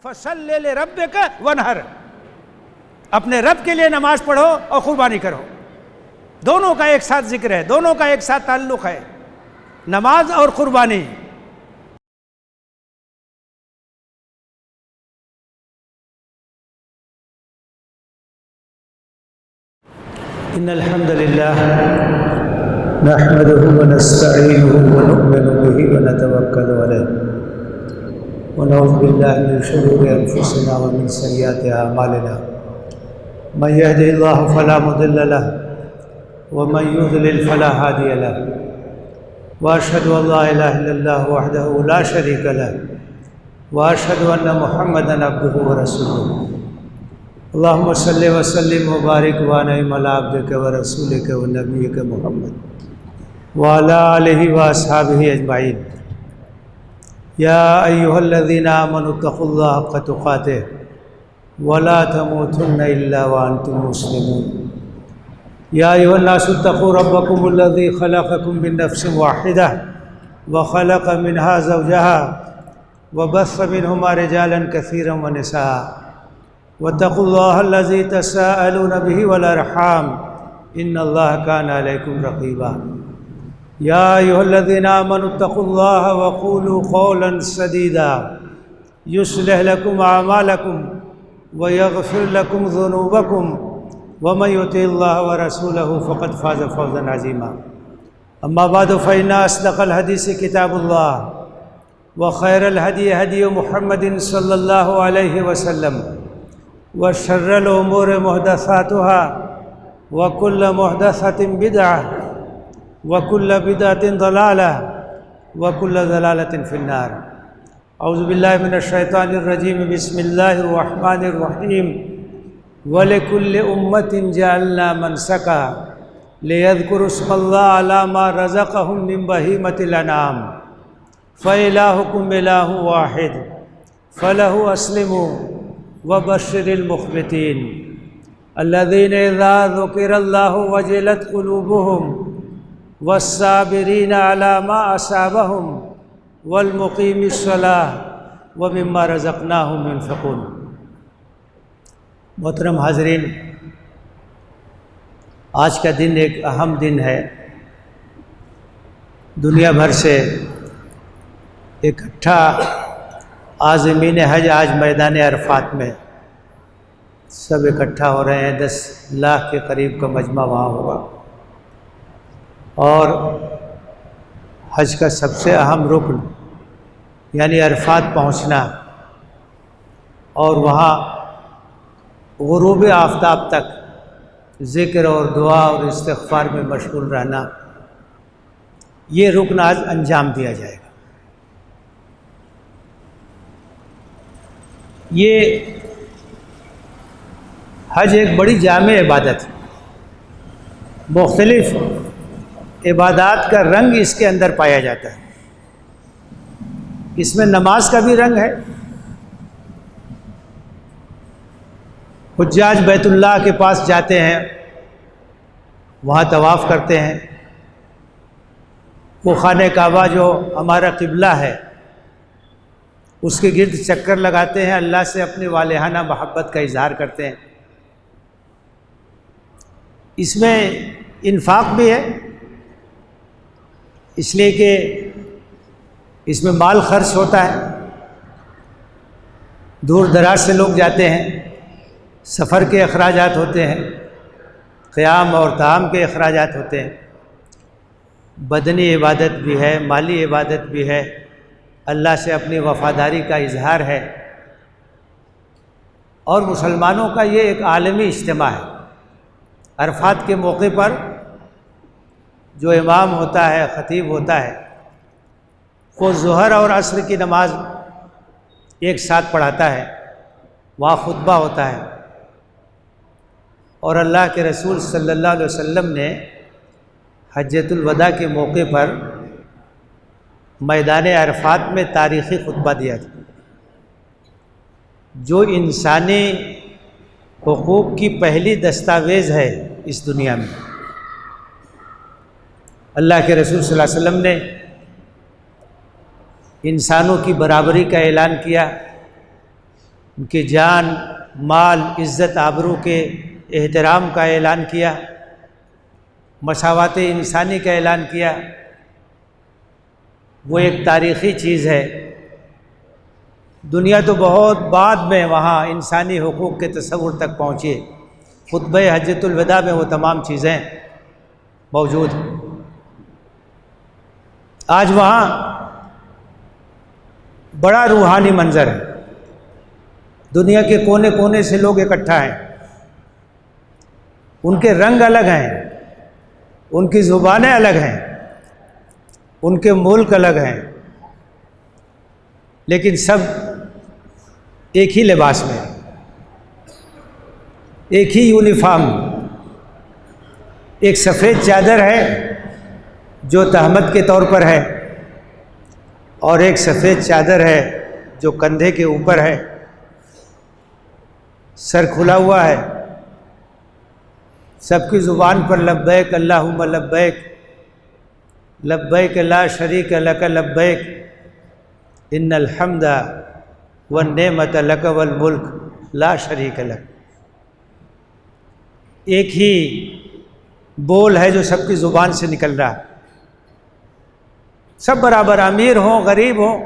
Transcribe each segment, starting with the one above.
فصلی لربک وانحر، اپنے رب کے لیے نماز پڑھو اور قربانی کرو۔ دونوں کا ایک ساتھ ذکر ہے، دونوں کا ایک ساتھ تعلق ہے، نماز اور قربانی۔ ان الحمد للہ نحمده ونستعینه ونؤمن به ونتوکل علیہ ونعوذ باللہ من شرور انفسنا ومن سیئات اعمالنا، من يهده الله فلا مضل له ومن يضلل فلا هادي له، واشهد ان لا اله الا الله وحده لا شريك له، واشهد ان محمدا عبده ورسوله۔ اللهم صل وسلم وبارک وانعم علی عبدک ورسولک ونبیک محمد وعلی آلہ واصحابہ اجمعین۔ یا ایھا الذین آمنوا اتقوا اللہ حق تقاتہ ولا تموتن الا وانتم مسلمون۔ یا ایھا الناس اتقوا ربکم الذی خلقکم من نفس واحدہ وخلق منها زوجها وبث منہما رجالا کثیرا ونساء، واتقوا الله الذي تساءلون به والارحام ان الله كان عليكم رقيبا۔ يا ايها الذين امنوا اتقوا الله وقولوا قولا سديدا يصلح لكم اعمالكم ويغفر لكم ذنوبكم ومن يطع الله ورسوله فقد فاز فوزا عظيما۔ اما بعد فان اصدق الحديث كتاب الله وخير الهدي هدي محمد صلى الله عليه وسلم، وشر الأمور محدثاتها وكل محدثة بدعة وكل بدعة ضلالة وكل ضلالة في النار۔ اعوذ باللہ من الشیطان الرجیم، بسم اللہ الرحمن الرحیم۔ وَلِكُلِّ أُمَّةٍ جَعَلْنَا مَنْسَكًا لِيَذْكُرُوا اسْمَ اللَّهِ عَلَى مَا رَزَقَهُم مِّن بَهِيمَةِ الْأَنْعَامِ فَإِلَٰهُكُمْ إِلَٰهٌ وَاحِدٌ فَلَهُ أَسْلِمُوا وبشر المخبتين الذين إذا ذكر الله وجلت قلوبهم والصابرين على ما أصابهم والمقيم الصلاة ومما رزقناهم ينفقون۔ محترم حاضرین، آج کا دن ایک اہم دن ہے۔ دنیا بھر سے اکٹھا عازمین حج آج میدان عرفات میں سب اکٹھا ہو رہے ہیں۔ 10 لاکھ کے قریب کا مجمع وہاں ہوگا، اور حج کا سب سے اہم رکن یعنی عرفات پہنچنا اور وہاں غروب آفتاب تک ذکر اور دعا اور استغفار میں مشغول رہنا، یہ رکن آج انجام دیا جائے گا۔ یہ حج ایک بڑی جامع عبادت ہے، مختلف عبادات کا رنگ اس کے اندر پایا جاتا ہے۔ اس میں نماز کا بھی رنگ ہے۔ حجاج بیت اللہ کے پاس جاتے ہیں، وہاں طواف کرتے ہیں، وہ خانہ کعبہ جو ہمارا قبلہ ہے اس کے گرد چکر لگاتے ہیں، اللہ سے اپنی والہانہ محبت کا اظہار کرتے ہیں۔ اس میں انفاق بھی ہے، اس لیے کہ اس میں مال خرچ ہوتا ہے۔ دور دراز سے لوگ جاتے ہیں، سفر کے اخراجات ہوتے ہیں، قیام اور طعام کے اخراجات ہوتے ہیں، بدنی عبادت بھی ہے، مالی عبادت بھی ہے، اللہ سے اپنی وفاداری کا اظہار ہے۔ اور مسلمانوں کا یہ ایک عالمی اجتماع ہے۔ عرفات کے موقع پر جو امام ہوتا ہے، خطیب ہوتا ہے، وہ ظہر اور عصر کی نماز ایک ساتھ پڑھاتا ہے، وہاں خطبہ ہوتا ہے، اور اللہ کے رسول صلی اللہ علیہ وسلم نے حجۃ الوداع کے موقع پر میدان عرفات میں تاریخی خطبہ دیا تھا، جو انسانی حقوق کی پہلی دستاویز ہے اس دنیا میں۔ اللہ کے رسول صلی اللہ علیہ وسلم نے انسانوں کی برابری کا اعلان کیا، ان کی جان، مال، عزت، آبرو کے احترام کا اعلان کیا، مساوات انسانی کا اعلان کیا، وہ ایک تاریخی چیز ہے۔ دنیا تو بہت بعد میں وہاں انسانی حقوق کے تصور تک پہنچی ہے۔ خطبہ حجۃ الوداع میں وہ تمام چیزیں موجود ہیں۔ آج وہاں بڑا روحانی منظر ہے، دنیا کے کونے کونے سے لوگ اکٹھا ہیں، ان کے رنگ الگ ہیں، ان کی زبانیں الگ ہیں، ان کے ملک الگ ہیں، لیکن سب ایک ہی لباس میں، ایک ہی یونیفارم، ایک سفید چادر ہے جو تہمت کے طور پر ہے، اور ایک سفید چادر ہے جو کندھے کے اوپر ہے، سر کھلا ہوا ہے، سب کی زبان پر لبیک اللہم لبیک، لبیک لا شریک لک لبیک، ان الحمد والنعمت لک والملک لا شریک لک۔ ایک ہی بول ہے جو سب کی زبان سے نکل رہا ہے، سب برابر، امیر ہوں، غریب ہوں،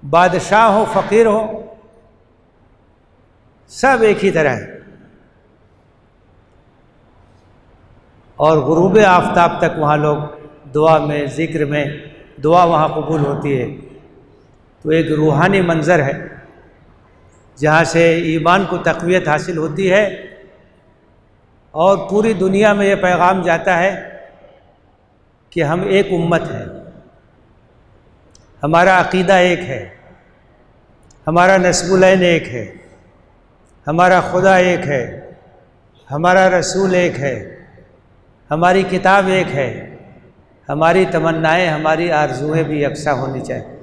بادشاہ ہو، فقیر ہو، سب ایک ہی طرح ہے۔ اور غروب آفتاب تک وہاں لوگ دعا میں، ذکر میں، دعا وہاں قبول ہوتی ہے۔ تو ایک روحانی منظر ہے جہاں سے ایمان کو تقویت حاصل ہوتی ہے، اور پوری دنیا میں یہ پیغام جاتا ہے کہ ہم ایک امت ہیں، ہمارا عقیدہ ایک ہے، ہمارا نسب العین ایک ہے، ہمارا خدا ایک ہے، ہمارا رسول ایک ہے، ہماری کتاب ایک ہے، ہماری تمنائیں، ہماری آرزوئیں بھی یکساں ہونی چاہیے،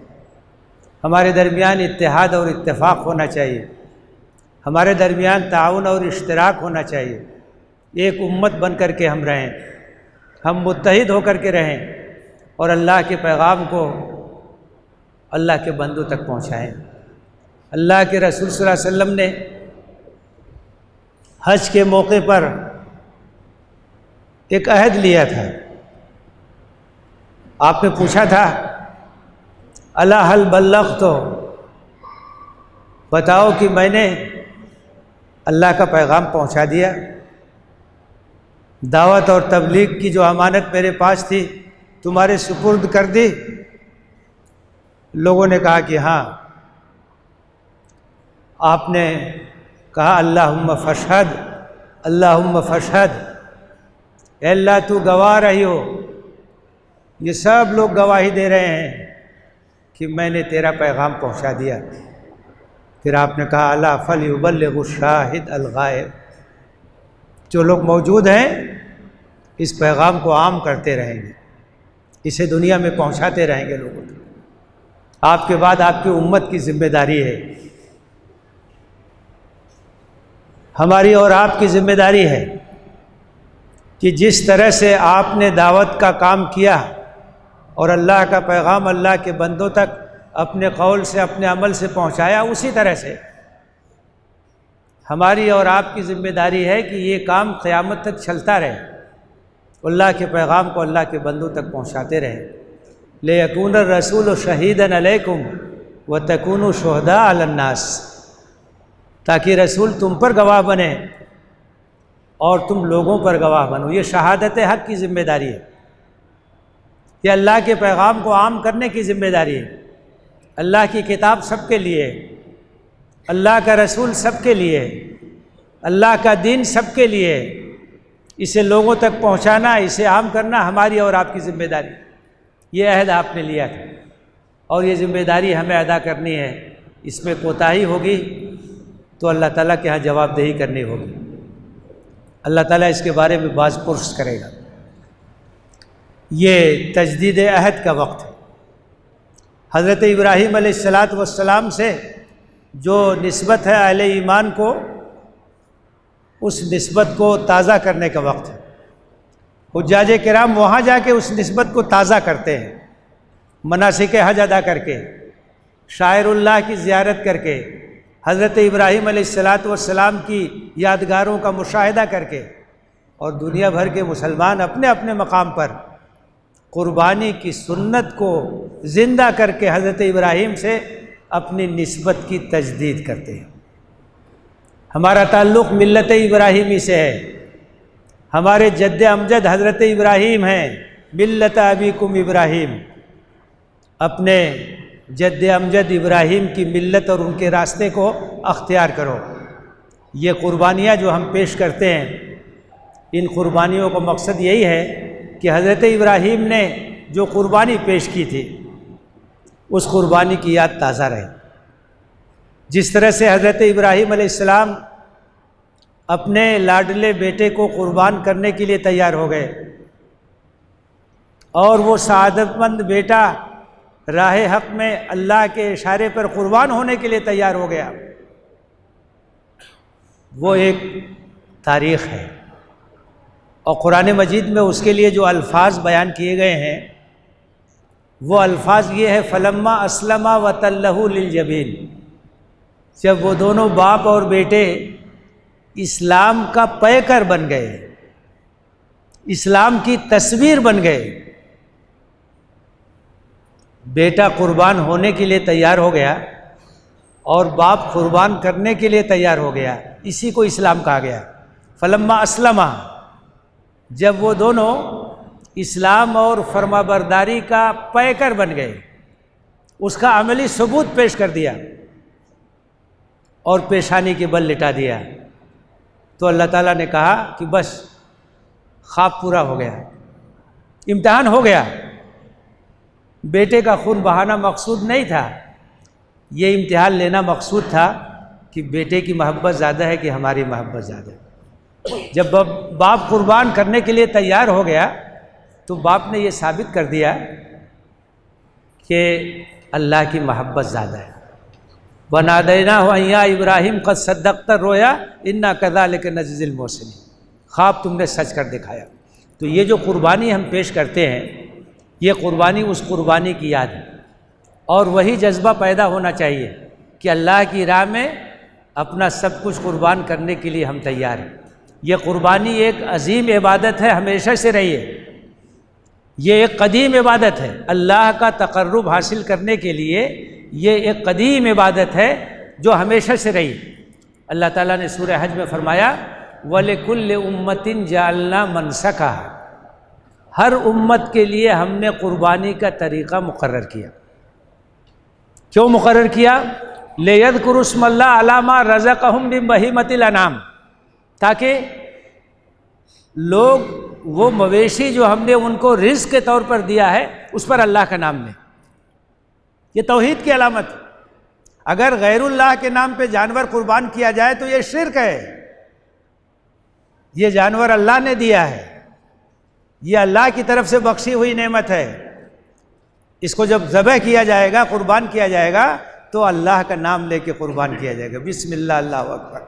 ہمارے درمیان اتحاد اور اتفاق ہونا چاہیے، ہمارے درمیان تعاون اور اشتراک ہونا چاہیے، ایک امت بن کر کے ہم رہیں، ہم متحد ہو کر کے رہیں، اور اللہ کے پیغام کو اللہ کے بندوں تک پہنچائیں۔ اللہ کے رسول صلی اللہ علیہ وسلم نے حج کے موقع پر ایک عہد لیا تھا۔ آپ نے پوچھا تھا الا هل بلغت، بتاؤ کہ میں نے اللہ کا پیغام پہنچا دیا، دعوت اور تبلیغ کی جو امانت میرے پاس تھی تمہارے سپرد کر دی؟ لوگوں نے کہا کہ ہاں۔ آپ نے کہا اللہم فاشہد، اللہم فاشہد، اے اللہ تو گواہ رہی ہو، یہ سب لوگ گواہی دے رہے ہیں کہ میں نے تیرا پیغام پہنچا دیا۔ پھر آپ نے کہا الا فلیبلغ الشاہد الغائب، جو لوگ موجود ہیں اس پیغام کو عام کرتے رہیں گے، اسے دنیا میں پہنچاتے رہیں گے لوگوں تک۔ آپ کے بعد آپ کی امت کی ذمہ داری ہے، ہماری اور آپ کی ذمہ داری ہے کہ جس طرح سے آپ نے دعوت کا کام کیا اور اللہ کا پیغام اللہ کے بندوں تک اپنے قول سے، اپنے عمل سے پہنچایا، اسی طرح سے ہماری اور آپ کی ذمہ داری ہے کہ یہ کام قیامت تک چلتا رہے، اللہ کے پیغام کو اللہ کے بندوں تک پہنچاتے رہیں۔ لِيَكُونَ الرَّسُولُ شَهِيدًا عَلَيْكُمْ وَتَكُونُوا شُهَدَاءَ عَلَى النَّاسِ، تاکہ رسول تم پر گواہ بنے اور تم لوگوں پر گواہ بنو۔ یہ شہادت حق کی ذمہ داری ہے، یہ اللہ کے پیغام کو عام کرنے کی ذمہ داری ہے۔ اللہ کی کتاب سب کے لیے، اللہ کا رسول سب کے لیے، اللہ کا دین سب کے لیے، اسے لوگوں تک پہنچانا، اسے عام کرنا ہماری اور آپ کی ذمہ داری۔ یہ عہد آپ نے لیا تھا اور یہ ذمہ داری ہمیں ادا کرنی ہے۔ اس میں کوتاہی ہوگی تو اللہ تعالیٰ کے ہاں جواب دہی کرنی ہوگی، اللہ تعالیٰ اس کے بارے میں باز پرس کرے گا۔ یہ تجدید عہد کا وقت ہے۔ حضرت ابراہیم علیہ السلام سے جو نسبت ہے اہل ایمان کو، اس نسبت کو تازہ کرنے کا وقت ہے۔ حجاج کرام وہاں جا کے اس نسبت کو تازہ کرتے ہیں، مناسک حج ادا کر کے، شاعر اللہ کی زیارت کر کے، حضرت ابراہیم علیہ السلام کی یادگاروں کا مشاہدہ کر کے، اور دنیا بھر کے مسلمان اپنے اپنے مقام پر قربانی کی سنت کو زندہ کر کے حضرت ابراہیم سے اپنی نسبت کی تجدید کرتے ہیں۔ ہمارا تعلق ملت ابراہیمی سے ہے، ہمارے جد امجد حضرت ابراہیم ہیں، ملت ابیکم ابراہیم، اپنے جد امجد ابراہیم کی ملت اور ان کے راستے کو اختیار کرو۔ یہ قربانیاں جو ہم پیش کرتے ہیں، ان قربانیوں کا مقصد یہی ہے کہ حضرت ابراہیم نے جو قربانی پیش کی تھی اس قربانی کی یاد تازہ رہے۔ جس طرح سے حضرت ابراہیم علیہ السلام اپنے لاڈلے بیٹے کو قربان کرنے کے لیے تیار ہو گئے، اور وہ سعادت مند بیٹا راہ حق میں اللہ کے اشارے پر قربان ہونے کے لیے تیار ہو گیا، وہ ایک تاریخ ہے۔ اور قرآن مجید میں اس کے لیے جو الفاظ بیان کیے گئے ہیں وہ الفاظ یہ ہے، فلما اسلما وتلہ للجبین، جب وہ دونوں باپ اور بیٹے اسلام کا پیکر بن گئے، اسلام کی تصویر بن گئے، بیٹا قربان ہونے کے لیے تیار ہو گیا اور باپ قربان کرنے کے لیے تیار ہو گیا، اسی کو اسلام کہا گیا۔ فلما اسلما، جب وہ دونوں اسلام اور فرما برداری کا پیکر بن گئے، اس کا عملی ثبوت پیش کر دیا اور پیشانی کے بل لٹا دیا، تو اللہ تعالیٰ نے کہا کہ بس خواب پورا ہو گیا، امتحان ہو گیا۔ بیٹے کا خون بہانا مقصود نہیں تھا، یہ امتحان لینا مقصود تھا کہ بیٹے کی محبت زیادہ ہے کہ ہماری محبت زیادہ ہے۔ جب باپ قربان کرنے کے لیے تیار ہو گیا تو باپ نے یہ ثابت کر دیا کہ اللہ کی محبت زیادہ ہے۔ وَنَادَيْنَاهُ أَن يَا إِبْرَاهِيمُ قَدْ صَدَّقْتَ الرُّؤْيَا إِنَّا كَذَلِكَ نَجْزِي الْمُحْسِنِينَ، خواب تم نے سچ کر دکھایا۔ تو یہ جو قربانی ہم پیش کرتے ہیں، یہ قربانی اس قربانی کی یاد ہے، اور وہی جذبہ پیدا ہونا چاہیے کہ اللہ کی راہ میں اپنا سب کچھ قربان کرنے کے لیے ہم تیار ہیں۔ یہ قربانی ایک عظیم عبادت ہے، ہمیشہ سے رہی ہے، یہ ایک قدیم عبادت ہے، اللہ کا تقرب حاصل کرنے کے لیے یہ ایک قدیم عبادت ہے جو ہمیشہ سے رہی۔ اللہ تعالیٰ نے سورہ حج میں فرمایا وَلِكُلِّ أُمَّةٍ جَعَلْنَا مَنْسَكَهَا، ہر امت کے لیے ہم نے قربانی کا طریقہ مقرر کیا۔ کیوں مقرر کیا؟ لِيَذْكُرُوا اسْمَ اللَّهِ عَلَىٰ مَا رَزَقَهُم مِّن بَهِيمَةِ الْأَنْعَامِ، تاکہ لوگ وہ مویشی جو ہم نے ان کو رزق کے طور پر دیا ہے اس پر اللہ کا نام لیں۔ یہ توحید کی علامت ہے۔ اگر غیر اللہ کے نام پہ جانور قربان کیا جائے تو یہ شرک ہے۔ یہ جانور اللہ نے دیا ہے، یہ اللہ کی طرف سے بخشی ہوئی نعمت ہے، اس کو جب ذبح کیا جائے گا، قربان کیا جائے گا تو اللہ کا نام لے کے قربان کیا جائے گا، بسم اللہ اللہ اکبر۔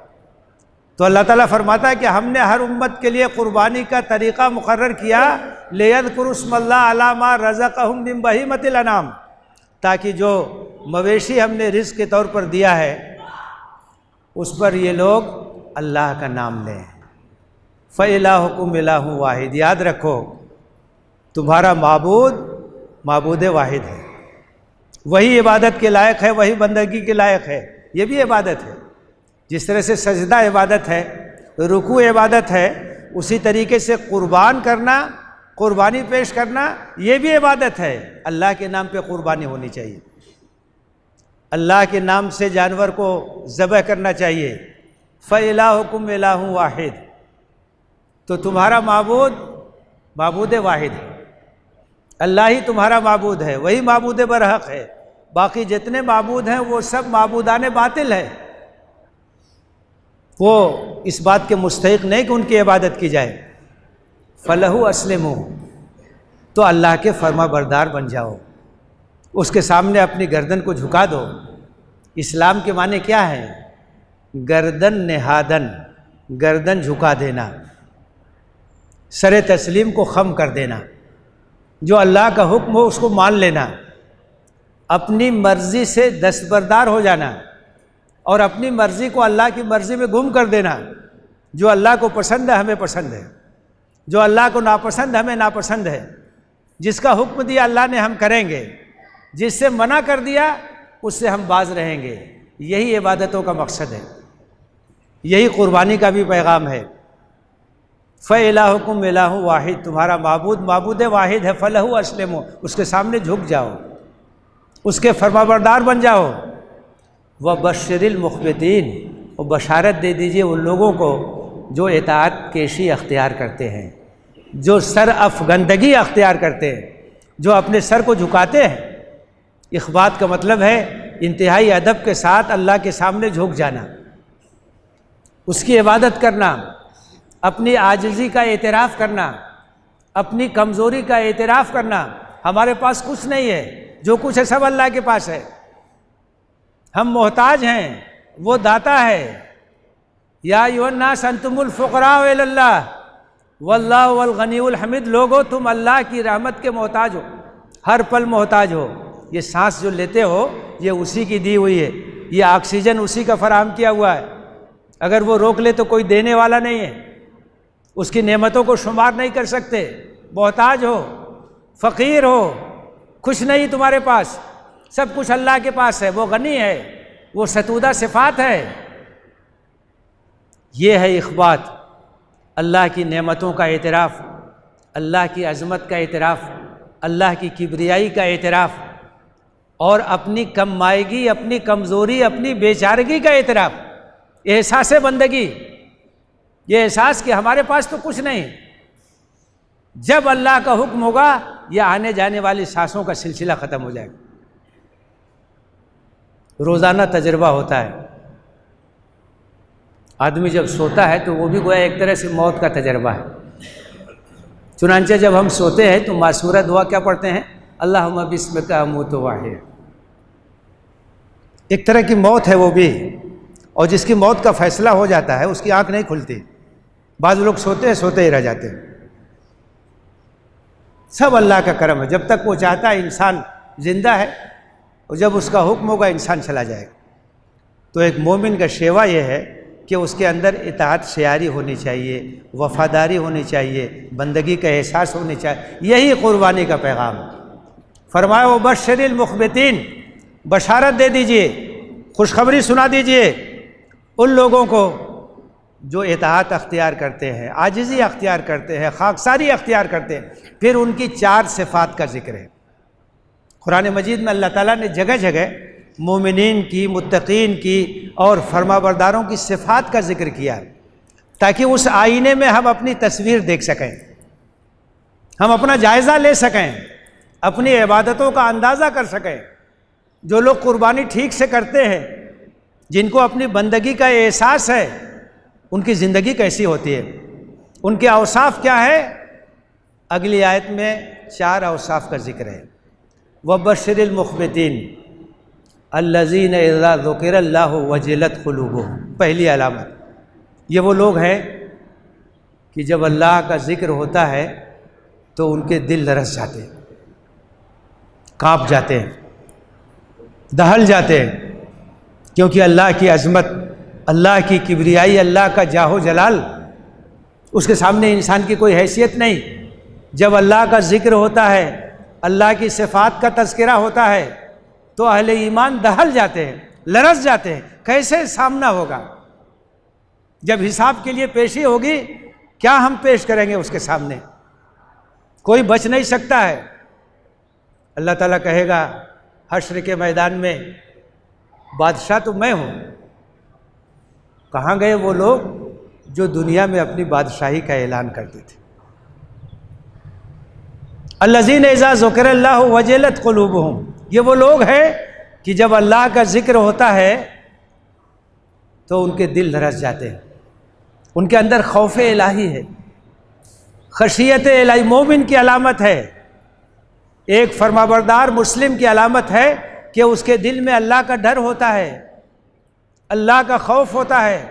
تو اللہ تعالیٰ فرماتا ہے کہ ہم نے ہر امت کے لیے قربانی کا طریقہ مقرر کیا، لِيَذْكُرُوا اسْمَ اللَّهِ عَلَىٰ مَا رَزَقَهُم مِّن بَهِيمَةِ الْأَنْعَامِ، تاکہ جو مویشی ہم نے رزق کے طور پر دیا ہے اس پر یہ لوگ اللہ کا نام لیں۔ فَإِلَٰهُكُمْ إِلَٰهٌ وَاحِدٌ، یاد رکھو تمہارا معبود واحد ہے، وہی عبادت کے لائق ہے، وہی بندگی کے لائق ہے، یہ بھی عبادت ہے۔ جس طرح سے سجدہ عبادت ہے، رکوع عبادت ہے، اسی طریقے سے قربان کرنا، قربانی پیش کرنا یہ بھی عبادت ہے۔ اللہ کے نام پہ قربانی ہونی چاہیے، اللہ کے نام سے جانور کو ذبح کرنا چاہیے۔ فَإِلَٰهُكُمْ إِلَٰهٌ وَاحِدٌ، تو تمہارا معبود واحد ہے، اللہ ہی تمہارا معبود ہے، وہی معبود برحق ہے، باقی جتنے معبود ہیں وہ سب معبودان باطل ہیں، وہ اس بات کے مستحق نہیں کہ ان کی عبادت کی جائے۔ فَلَهُ أَسْلِمُوا، تو اللہ کے فرما بردار بن جاؤ، اس کے سامنے اپنی گردن کو جھکا دو۔ اسلام کے معنی کیا ہے؟ گردن نہادن، گردن جھکا دینا، سر تسلیم کو خم کر دینا، جو اللہ کا حکم ہو اس کو مان لینا، اپنی مرضی سے دستبردار ہو جانا اور اپنی مرضی کو اللہ کی مرضی میں گم کر دینا۔ جو اللہ کو پسند ہے ہمیں پسند ہے، جو اللہ کو ناپسند ہمیں ناپسند ہے۔ جس کا حکم دیا اللہ نے ہم کریں گے، جس سے منع کر دیا اس سے ہم باز رہیں گے۔ یہی عبادتوں کا مقصد ہے، یہی قربانی کا بھی پیغام ہے۔ فَإِلَٰهُكُمْ إِلَٰهٌ وَاحِدٌ، تمہارا معبود واحد ہے، فَلَهُ أَسْلِمُوا، اس کے سامنے جھک جاؤ، اس کے فرمانبردار بن جاؤ۔ وَبَشِّرِ الْمُخْبِتِينَ، اور بشارت دے دیجئے ان لوگوں کو جو اطاعت کیشی اختیار کرتے ہیں، جو سر افگندگی اختیار کرتے ہیں، جو اپنے سر کو جھکاتے ہیں۔ اخبات کا مطلب ہے انتہائی ادب کے ساتھ اللہ کے سامنے جھک جانا، اس کی عبادت کرنا، اپنی عاجزی کا اعتراف کرنا، اپنی کمزوری کا اعتراف کرنا۔ ہمارے پاس کچھ نہیں ہے، جو کچھ ہے سب اللہ کے پاس ہے، ہم محتاج ہیں، وہ داتا ہے۔ یا ایھا الناس انتم الفقراء الی اللہ واللہ هو الغنی الحمید، لوگو تم اللہ کی رحمت کے محتاج ہو، ہر پل محتاج ہو۔ یہ سانس جو لیتے ہو یہ اسی کی دی ہوئی ہے، یہ آکسیجن اسی کا فراہم کیا ہوا ہے۔ اگر وہ روک لے تو کوئی دینے والا نہیں ہے، اس کی نعمتوں کو شمار نہیں کر سکتے۔ محتاج ہو، فقیر ہو، کچھ نہیں تمہارے پاس، سب کچھ اللہ کے پاس ہے، وہ غنی ہے، وہ ستودہ صفات ہے۔ یہ ہے اخبات، اللہ کی نعمتوں کا اعتراف، اللہ کی عظمت کا اعتراف، اللہ کی کبریائی کا اعتراف، اور اپنی کم مائگی، اپنی کمزوری، اپنی بیچارگی کا اعتراف، احساس بندگی، یہ احساس کہ ہمارے پاس تو کچھ نہیں۔ جب اللہ کا حکم ہوگا یہ آنے جانے والی سانسوں کا سلسلہ ختم ہو جائے گا۔ روزانہ تجربہ ہوتا ہے، آدمی جب سوتا ہے تو وہ بھی گویا ایک طرح سے موت کا تجربہ ہے۔ چنانچہ جب ہم سوتے ہیں تو معصورہ دعا کیا پڑھتے ہیں؟ اللہم بسمک اموت واحیا، ایک طرح کی موت ہے وہ بھی، اور جس کی موت کا فیصلہ ہو جاتا ہے اس کی آنکھ نہیں کھلتی۔ بعض لوگ سوتے ہیں سوتے ہی رہ جاتے ہیں۔ سب اللہ کا کرم ہے، جب تک وہ چاہتا ہے انسان زندہ ہے، اور جب اس کا حکم ہوگا انسان چلا جائے گا۔ تو ایک مومن کا شیوا یہ ہے کہ اس کے اندر اطاعت شیاری ہونی چاہیے، وفاداری ہونی چاہیے، بندگی کا احساس ہونی چاہیے۔ یہی قربانی کا پیغام ہے۔ فرمایا وبشر المخبتین، بشارت دے دیجئے، خوشخبری سنا دیجئے ان لوگوں کو جو اطاعت اختیار کرتے ہیں، عاجزی اختیار کرتے ہیں، خاکساری اختیار کرتے ہیں۔ پھر ان کی 4 صفات کا ذکر ہے۔ قرآن مجید میں اللہ تعالیٰ نے جگہ جگہ مومنین کی، متقین کی اور فرمانبرداروں کی صفات کا ذکر کیا تاکہ اس آئینے میں ہم اپنی تصویر دیکھ سکیں، ہم اپنا جائزہ لے سکیں، اپنی عبادتوں کا اندازہ کر سکیں۔ جو لوگ قربانی ٹھیک سے کرتے ہیں، جن کو اپنی بندگی کا احساس ہے، ان کی زندگی کیسی ہوتی ہے، ان کے اوصاف کیا ہے؟ اگلی آیت میں 4 اوصاف کا ذکر ہے۔ وَبَشِّرِ الْمُخْبِتِينَ الَّذِينَ إِذَا ذُكِرَ اللَّهُ وَجِلَتْ قُلُوبُهُمْ، پہلی علامت یہ وہ لوگ ہیں کہ جب اللہ کا ذکر ہوتا ہے تو ان کے دل لرز جاتے ہیں، کانپ جاتے ہیں، دہل جاتے ہیں، کیونکہ اللہ کی عظمت، اللہ کی کبریائی، اللہ کا جاہ و جلال، اس کے سامنے انسان کی کوئی حیثیت نہیں۔ جب اللہ کا ذکر ہوتا ہے، اللہ کی صفات کا تذکرہ ہوتا ہے تو اہل ایمان دہل جاتے ہیں، لرز جاتے ہیں۔ کیسے سامنا ہوگا؟ جب حساب کے لیے پیشی ہوگی، کیا ہم پیش کریں گے اس کے سامنے؟ کوئی بچ نہیں سکتا ہے۔ اللہ تعالیٰ کہے گا حشر کے میدان میں بادشاہ تو میں ہوں۔ کہاں گئے وہ لوگ جو دنیا میں اپنی بادشاہی کا اعلان کرتے تھے؟ الذین اذا ذکر اللہ وجلت قلوبہم، یہ وہ لوگ ہیں کہ جب اللہ کا ذکر ہوتا ہے تو ان کے دل لرز جاتے ہیں، ان کے اندر خوف الہی ہے، خشیت الہی۔ مومن کی علامت ہے، ایک فرمانبردار مسلم کی علامت ہے کہ اس کے دل میں اللہ کا ڈر ہوتا ہے، اللہ کا خوف ہوتا ہے۔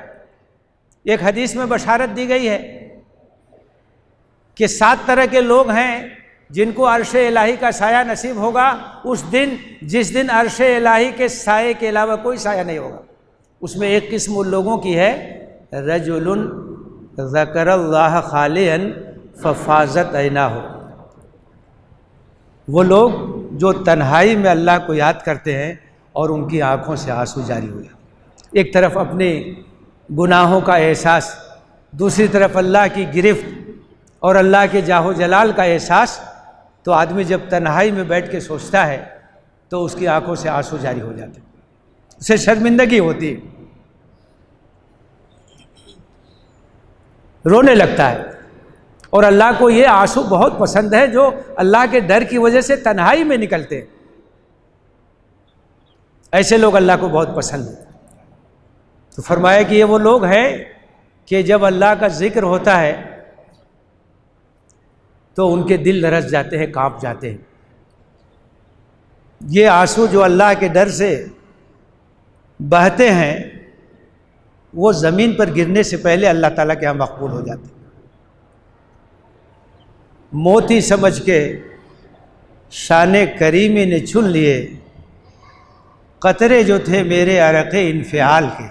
ایک حدیث میں بشارت دی گئی ہے کہ 7 طرح کے لوگ ہیں جن کو عرش الہی کا سایہ نصیب ہوگا اس دن، جس دن عرش الہی کے سائے کے علاوہ کوئی سایہ نہیں ہوگا، اس میں ایک قسم ان لوگوں کی ہے، رجل ذکر اللہ خالیا ففاضت عیناہ، وہ لوگ جو تنہائی میں اللہ کو یاد کرتے ہیں اور ان کی آنکھوں سے آنسو جاری ہو جاتے، ایک طرف اپنے گناہوں کا احساس، دوسری طرف اللہ کی گرفت اور اللہ کے جاہ و جلال کا احساس، تو آدمی جب تنہائی میں بیٹھ کے سوچتا ہے تو اس کی آنکھوں سے آنسو جاری ہو جاتے، اسے شرمندگی ہوتی ہے، رونے لگتا ہے۔ اور اللہ کو یہ آنسو بہت پسند ہے جو اللہ کے ڈر کی وجہ سے تنہائی میں نکلتے ہیں، ایسے لوگ اللہ کو بہت پسند ہیں۔ تو فرمایا کہ یہ وہ لوگ ہیں کہ جب اللہ کا ذکر ہوتا ہے تو ان کے دل لرز جاتے ہیں، کانپ جاتے ہیں۔ یہ آنسو جو اللہ کے ڈر سے بہتے ہیں وہ زمین پر گرنے سے پہلے اللہ تعالیٰ کے ہاں مقبول ہو جاتے ہیں۔ موتی سمجھ کے شان کریمی نے چن لیے، قطرے جو تھے میرے عرق انفعال کے،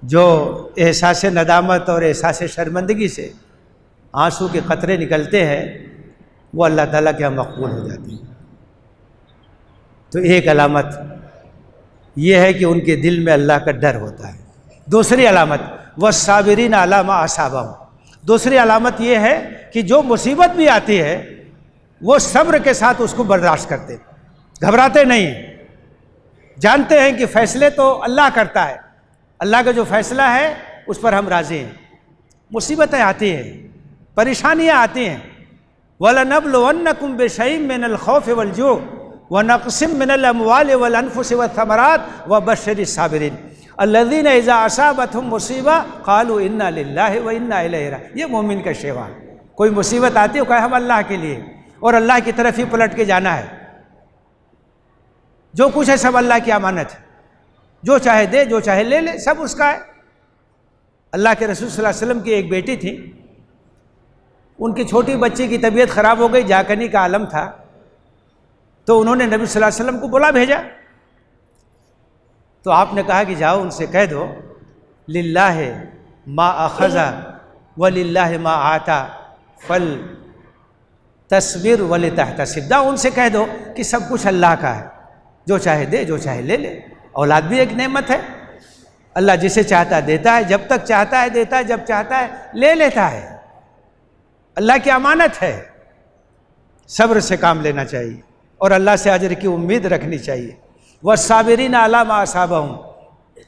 جو احساس ندامت اور احساس شرمندگی سے آنسو کے قطرے نکلتے ہیں وہ اللہ تعالیٰ کے ہاں مقبول ہو جاتے ہیں۔ تو ایک علامت یہ ہے کہ ان کے دل میں اللہ کا ڈر ہوتا ہے۔ دوسری علامت والصابرین علی ما اصابہم، دوسری علامت یہ ہے کہ جو مصیبت بھی آتی ہے وہ صبر کے ساتھ اس کو برداشت کرتے، گھبراتے نہیں ہیں، جانتے ہیں کہ فیصلے تو اللہ کرتا ہے، اللہ کا جو فیصلہ ہے اس پر ہم راضی ہیں۔ مصیبتیں آتی ہیں، پریشانیاں آتی ہیں، وَلَنَبْلُوَنَّكُمْ بِشَيْءٍ مِّنَ الْخَوْفِ وَالْجُوعِ وَنَقْصٍ مِّنَ الْأَمْوَالِ وَالْأَنفُسِ وَالثَّمَرَاتِ وَبَشِّرِ الصَّابِرِينَ الَّذِينَ إِذَا أَصَابَتْهُمْ مُصِيبَةٌ قَالُوا إِنَّا لِلَّهِ وَإِنَّا إِلَيْهِ راجعون۔ یہ مومن کا شیوا ہے، کوئی مصیبت آتی ہے کہے ہم اللہ کے لیے اور اللہ کی طرف ہی پلٹ کے جانا ہے، جو کچھ ہے سب اللہ کی امانت ہے، جو چاہے دے جو چاہے لے لے، سب اس کا ہے۔ اللہ کے رسول صلی اللہ علیہ وسلم کی ایک بیٹی تھی، ان کی چھوٹی بچی کی طبیعت خراب ہو گئی، جاکنی کا عالم تھا، تو انہوں نے نبی صلی اللہ علیہ وسلم کو بلا بھیجا، تو آپ نے کہا کہ جاؤ ان سے کہہ دو للہ ما اخذ وللہ ما آتا فلتصبر ولتحتسب، جاؤ ان سے کہہ دو کہ سب کچھ اللہ کا ہے، جو چاہے دے جو چاہے لے لے۔ اولاد بھی ایک نعمت ہے، اللہ جسے چاہتا ہے دیتا ہے، جب تک چاہتا ہے دیتا ہے، جب چاہتا ہے لے لیتا ہے، اللہ کی امانت ہے۔ صبر سے کام لینا چاہیے اور اللہ سے اجر کی امید رکھنی چاہیے۔ والصابرین علی ما اصابہم،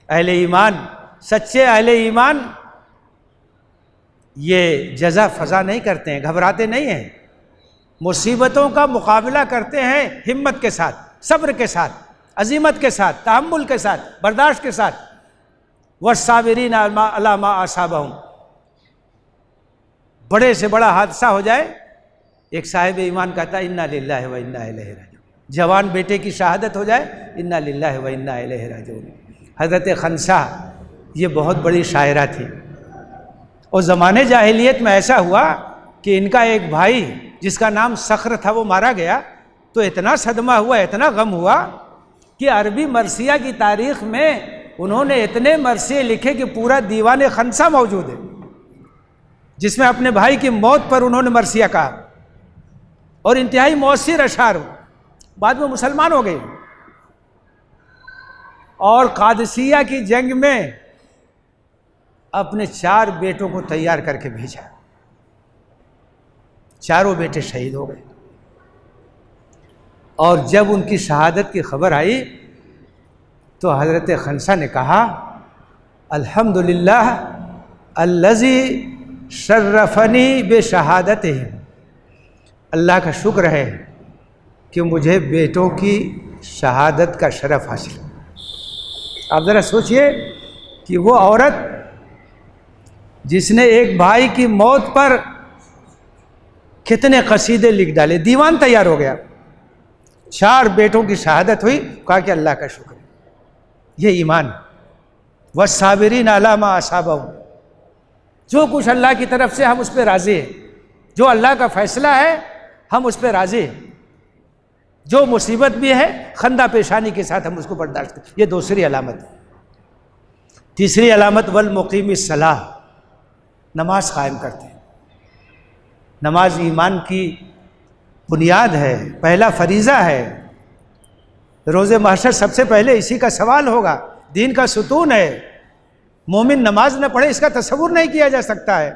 اہل ایمان، سچے اہل ایمان یہ جزا فضا نہیں کرتے ہیں، گھبراتے نہیں ہیں، مصیبتوں کا مقابلہ کرتے ہیں ہمت کے ساتھ، صبر کے ساتھ، عزیمت کے ساتھ، تحمل کے ساتھ، برداشت کے ساتھ۔ والصابرین علی ما اصابہم، بڑے سے بڑا حادثہ ہو جائے، ایک صاحب ایمان کہتا ہے انا للہ و انا الیہ راجعون، جوان بیٹے کی شہادت ہو جائے انا للہ و انا الیہ راجعون۔ حضرت خنسا یہ بہت بڑی شاعرہ تھی، اور زمانے جاہلیت میں ایسا ہوا کہ ان کا ایک بھائی جس کا نام صخر تھا وہ مارا گیا، تو اتنا صدمہ ہوا، اتنا غم ہوا کہ عربی مرثیہ کی تاریخ میں انہوں نے اتنے مرثیے لکھے کہ پورا دیوان خنسا موجود ہے، جس میں اپنے بھائی کی موت پر انہوں نے مرثیہ کہا، اور انتہائی مؤثر اشعار، بعد میں مسلمان ہو گئے، اور قادسیہ کی جنگ میں اپنے 4 بیٹوں کو تیار کر کے بھیجا، چاروں بیٹے شہید ہو گئے، اور جب ان کی شہادت کی خبر آئی تو حضرت خنسا نے کہا الحمدللہ الذی شرفنی بشہادتہم، اللہ کا شکر ہے کہ مجھے بیٹوں کی شہادت کا شرف حاصل۔ آپ ذرا سوچئے کہ وہ عورت جس نے ایک بھائی کی موت پر کتنے قصیدے لکھ ڈالے، دیوان تیار ہو گیا، 4 بیٹوں کی شہادت ہوئی، کہا کہ اللہ کا شکر ہے، یہ ایمان۔ والصابرین علی ما اصابہم، جو کچھ اللہ کی طرف سے ہم اس پہ راضی ہیں، جو اللہ کا فیصلہ ہے ہم اس پہ راضی ہیں، جو مصیبت بھی ہے خندہ پیشانی کے ساتھ ہم اس کو برداشت کریں. یہ دوسری علامت ہے. تیسری علامت والمقیم الصلاۃ، نماز قائم کرتے ہیں. نماز ایمان کی بنیاد ہے، پہلا فریضہ ہے. روز محشر سب سے پہلے اسی کا سوال ہوگا، دین کا ستون ہے. مومن نماز نہ پڑھے اس کا تصور نہیں کیا جا سکتا ہے.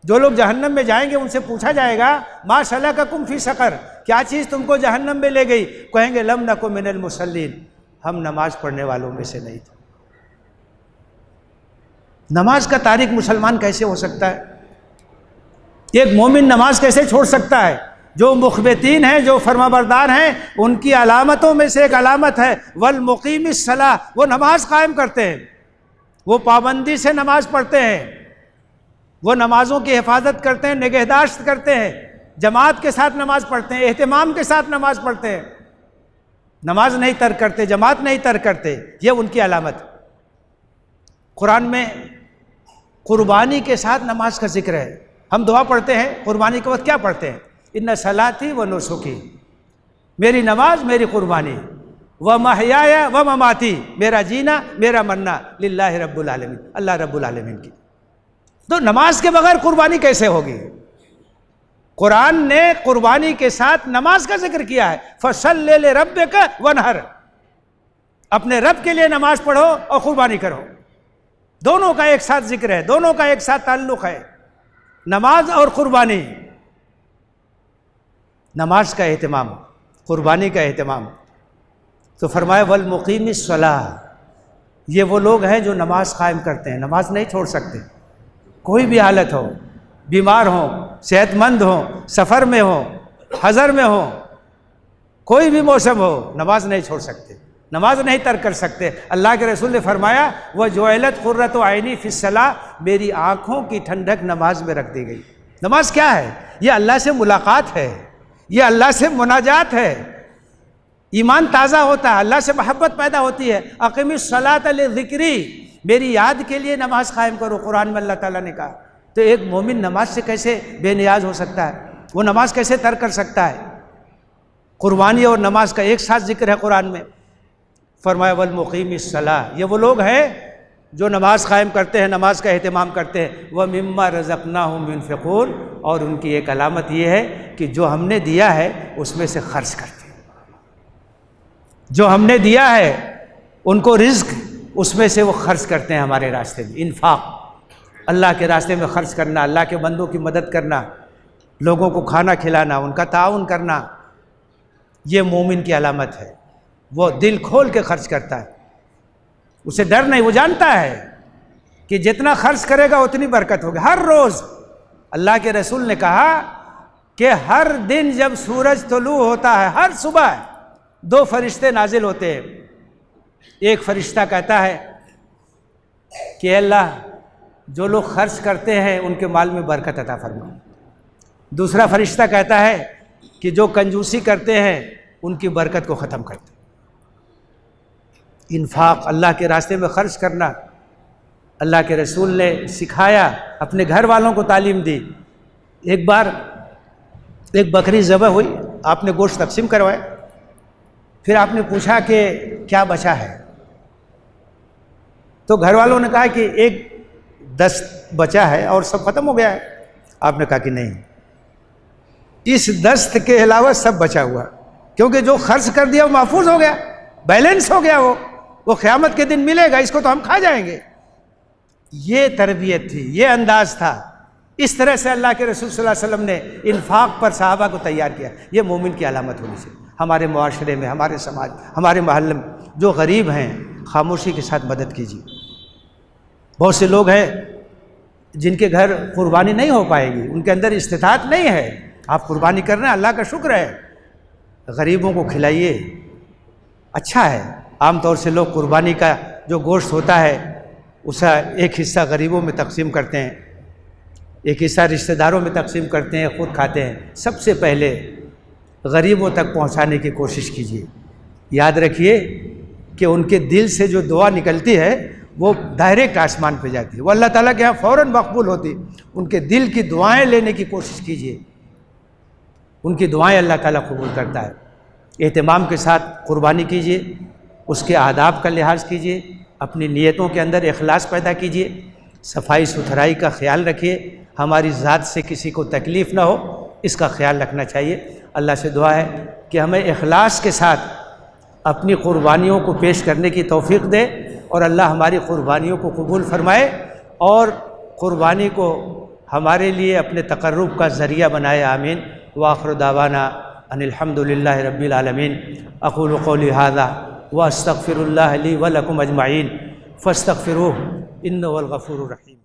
جو لوگ جہنم میں جائیں گے ان سے پوچھا جائے گا ما سلککم فی سقر، کیا چیز تم کو جہنم میں لے گئی؟ کہیں گے لم نکن من المصلین، ہم نماز پڑھنے والوں میں سے نہیں تھے. نماز کا تارک مسلمان کیسے ہو سکتا ہے؟ ایک مومن نماز کیسے چھوڑ سکتا ہے؟ جو مخبتین ہیں، جو فرمانبردار ہیں، ان کی علامتوں میں سے ایک علامت ہے والمقیم الصلاۃ، وہ نماز قائم کرتے ہیں، وہ پابندی سے نماز پڑھتے ہیں، وہ نمازوں کی حفاظت کرتے ہیں، نگہداشت کرتے ہیں، جماعت کے ساتھ نماز پڑھتے ہیں، اہتمام کے ساتھ نماز پڑھتے ہیں، نماز نہیں ترک کرتے، جماعت نہیں ترک کرتے. یہ ان کی علامت. قرآن میں قربانی کے ساتھ نماز کا ذکر ہے. ہم دعا پڑھتے ہیں قربانی کے وقت، کیا پڑھتے ہیں؟ ان صلاتی و نسکی، میری نماز میری قربانی، و محیای و مماتی، میرا جینا میرا مرنا للہ رب العالمین، اللہ رب العالمین کی. تو نماز کے بغیر قربانی کیسے ہوگی؟ قرآن نے قربانی کے ساتھ نماز کا ذکر کیا ہے. فصلی لربک وانحر، اپنے رب کے لیے نماز پڑھو اور قربانی کرو. دونوں کا ایک ساتھ ذکر ہے، دونوں کا ایک ساتھ تعلق ہے، نماز اور قربانی. نماز کا اہتمام، قربانی کا اہتمام. تو فرمایا والمقیم الصلاۃ، یہ وہ لوگ ہیں جو نماز قائم کرتے ہیں، نماز نہیں چھوڑ سکتے. کوئی بھی حالت ہو، بیمار ہوں، صحت مند ہوں، سفر میں ہوں، حضر میں ہوں، کوئی بھی موسم ہو، نماز نہیں چھوڑ سکتے، نماز نہیں ترک کر سکتے. اللہ کے رسول نے فرمایا وَجُعِلَتْ قُرَّةُ عَيْنِي فِي الصَّلَاةِ، میری آنکھوں کی ٹھنڈک نماز میں رکھ دی گئی. نماز کیا ہے؟ یہ اللہ سے ملاقات ہے، یہ اللہ سے مناجات ہے. ایمان تازہ ہوتا ہے، اللہ سے محبت پیدا ہوتی ہے. اقم الصلاۃ لذکری، میری یاد کے لیے نماز قائم کرو، قرآن میں اللہ تعالیٰ نے کہا. تو ایک مومن نماز سے کیسے بے نیاز ہو سکتا ہے؟ وہ نماز کیسے ترک کر سکتا ہے؟ قربانی اور نماز کا ایک ساتھ ذکر ہے قرآن میں. فرمایا والمقیم الصلاۃ، یہ وہ لوگ ہیں جو نماز قائم کرتے ہیں، نماز کا اہتمام کرتے ہیں. وَمِمَّا رَزَقْنَاهُمْ يُنْفِقُونَ، اور ان کی ایک علامت یہ ہے کہ جو ہم نے دیا ہے اس میں سے خرچ کرتے ہیں. جو ہم نے دیا ہے ان کو رزق، اس میں سے وہ خرچ کرتے ہیں ہمارے راستے میں. انفاق، اللہ کے راستے میں خرچ کرنا، اللہ کے بندوں کی مدد کرنا، لوگوں کو کھانا کھلانا، ان کا تعاون کرنا، یہ مومن کی علامت ہے. وہ دل کھول کے خرچ کرتا ہے، اسے ڈر نہیں، وہ جانتا ہے کہ جتنا خرچ کرے گا اتنی برکت ہوگی. ہر روز اللہ کے رسول نے کہا کہ ہر دن جب سورج طلوع ہوتا ہے، ہر صبح 2 فرشتے نازل ہوتے ہیں. ایک فرشتہ کہتا ہے کہ اللہ جو لوگ خرچ کرتے ہیں ان کے مال میں برکت عطا فرما. دوسرا فرشتہ کہتا ہے کہ جو کنجوسی کرتے ہیں ان کی برکت کو ختم کرتے. انفاق، اللہ کے راستے میں خرچ کرنا، اللہ کے رسول نے سکھایا، اپنے گھر والوں کو تعلیم دی. ایک بار ایک بکری ذبح ہوئی، آپ نے گوشت تقسیم کروایا، پھر آپ نے پوچھا کہ کیا بچا ہے؟ تو گھر والوں نے کہا کہ ایک دست بچا ہے اور سب ختم ہو گیا ہے. آپ نے کہا کہ نہیں، اس دست کے علاوہ سب بچا ہوا، کیونکہ جو خرچ کر دیا وہ محفوظ ہو گیا، بیلنس ہو گیا، وہ قیامت کے دن ملے گا، اس کو تو ہم کھا جائیں گے. یہ تربیت تھی، یہ انداز تھا. اس طرح سے اللہ کے رسول صلی اللہ علیہ وسلم نے انفاق پر صحابہ کو تیار کیا. یہ مومن کی علامت ہونی چاہیے. ہمارے معاشرے میں، ہمارے سماج، ہمارے محلے میں جو غریب ہیں خاموشی کے ساتھ مدد کیجیے. بہت سے لوگ ہیں جن کے گھر قربانی نہیں ہو پائے گی، ان کے اندر استطاعت نہیں ہے. آپ قربانی کر رہے ہیں، اللہ کا شکر ہے، غریبوں کو کھلائیے، اچھا ہے. عام طور سے لوگ قربانی کا جو گوشت ہوتا ہے اسے ایک حصہ غریبوں میں تقسیم کرتے ہیں، ایک حصہ رشتہ داروں میں تقسیم کرتے ہیں، خود کھاتے ہیں. سب سے پہلے غریبوں تک پہنچانے کی کوشش کیجیے. یاد رکھیے کہ ان کے دل سے جو دعا نکلتی ہے وہ ڈائریکٹ آسمان پہ جاتی ہے، وہ اللہ تعالیٰ کے یہاں فوراً مقبول ہوتی. ان کے دل کی دعائیں لینے کی کوشش کیجیے. ان کی دعائیں اللہ تعالیٰ قبول کرتا ہے۔ اہتمام کے ساتھ قربانی کیجیے، اس کے آداب کا لحاظ کیجیے، اپنی نیتوں کے اندر اخلاص پیدا کیجیے، صفائی ستھرائی کا خیال رکھیے، ہماری ذات سے کسی کو تکلیف نہ ہو اس کا خیال رکھنا چاہیے۔ اللہ سے دعا ہے کہ ہمیں اخلاص کے ساتھ اپنی قربانیوں کو پیش کرنے کی توفیق دے، اور اللہ ہماری قربانیوں کو قبول فرمائے اور قربانی کو ہمارے لیے اپنے تقرب کا ذریعہ بنائے، آمین۔ وآخر دعوانا ان الحمد للہ رب العالمین۔ اقول قولی ھذا واستغفر اللہ لی ولکم اجمعین فاستغفروہ انہ هو الغفور الرحیم۔